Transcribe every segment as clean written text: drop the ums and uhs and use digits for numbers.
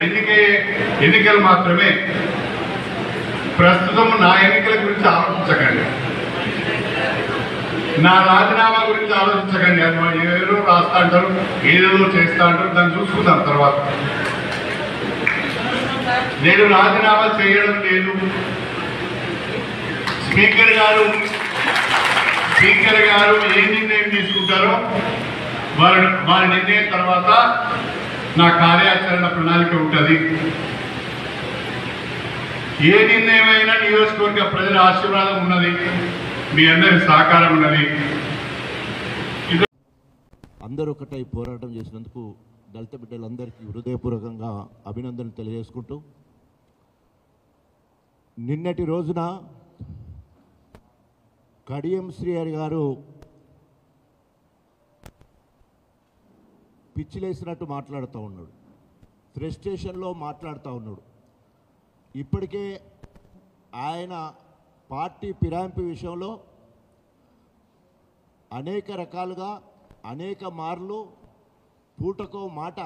ఎన్నికలు మాత్రమే. ప్రస్తుతం నా ఎన్నికల గురించి ఆలోచించకండి, నా రాజీనామా గురించి ఆలోచించకండి. అది ఏదో రాస్తా అంటారు, ఏదేదో చేస్తా అంటారు, దాన్ని చూసుకుందాం తర్వాత. నేను రాజీనామా చేయడం లేదు. స్పీకర్ గారు ఏ నిర్ణయం తీసుకుంటారో వారి నిర్ణయం తర్వాత నా కార్యాచరణ ప్రణాళిక ఉంటుంది. ఏ నిర్ణయమైనా నియోజకవర్గ ప్రజల ఆశీర్వాదం ఉన్నది, మీ అందరి సహకారం ఉన్నది. అందరూ ఒకటై పోరాటం చేసినందుకు దళిత బిడ్డలందరికీ హృదయపూర్వకంగా అభినందనలు తెలియజేసుకుంటూ, నిన్నటి రోజున కడియం శ్రీహరి గారు పిచ్చిలేసినట్టు మాట్లాడుతూ ఉన్నాడు, ఫ్రస్ట్రేషన్లో మాట్లాడుతూ ఉన్నాడు. ఇప్పటికే ఆయన పార్టీ ఫిరాయింపు విషయంలో అనేక రకాలుగా అనేక మార్లు పూటకో మాట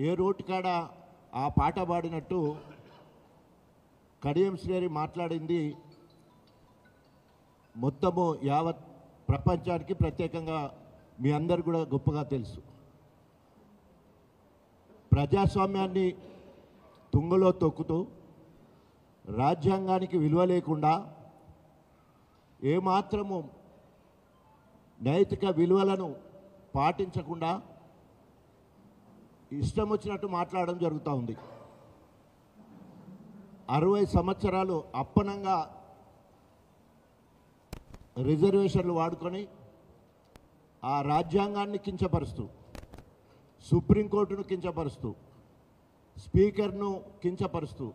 ఏ రోటికాడ ఆ పాట పాడినట్టు కడియం శ్రీహరి మాట్లాడింది మొత్తము యావత్ ప్రపంచానికి, ప్రత్యేకంగా మీ అందరు కూడా గొప్పగా తెలుసు. ప్రజాస్వామ్యాన్ని తుంగలో తొక్కుతూ రాజ్యాంగానికి విలువ లేకుండా ఏమాత్రము నైతిక విలువలను పాటించకుండా ఇష్టం వచ్చినట్టు మాట్లాడడం జరుగుతూ ఉంది. 60 సంవత్సరాలు అప్పనంగా రిజర్వేషన్లు వాడుకొని ఆ రాజ్యాంగాన్ని కించపరుస్తూ, సుప్రీంకోర్టును కించపరుస్తూ, స్పీకర్ను కించపరుస్తూ,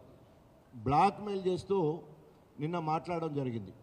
బ్లాక్మెయిల్ చేస్తూ నిన్న మాట్లాడడం జరిగింది.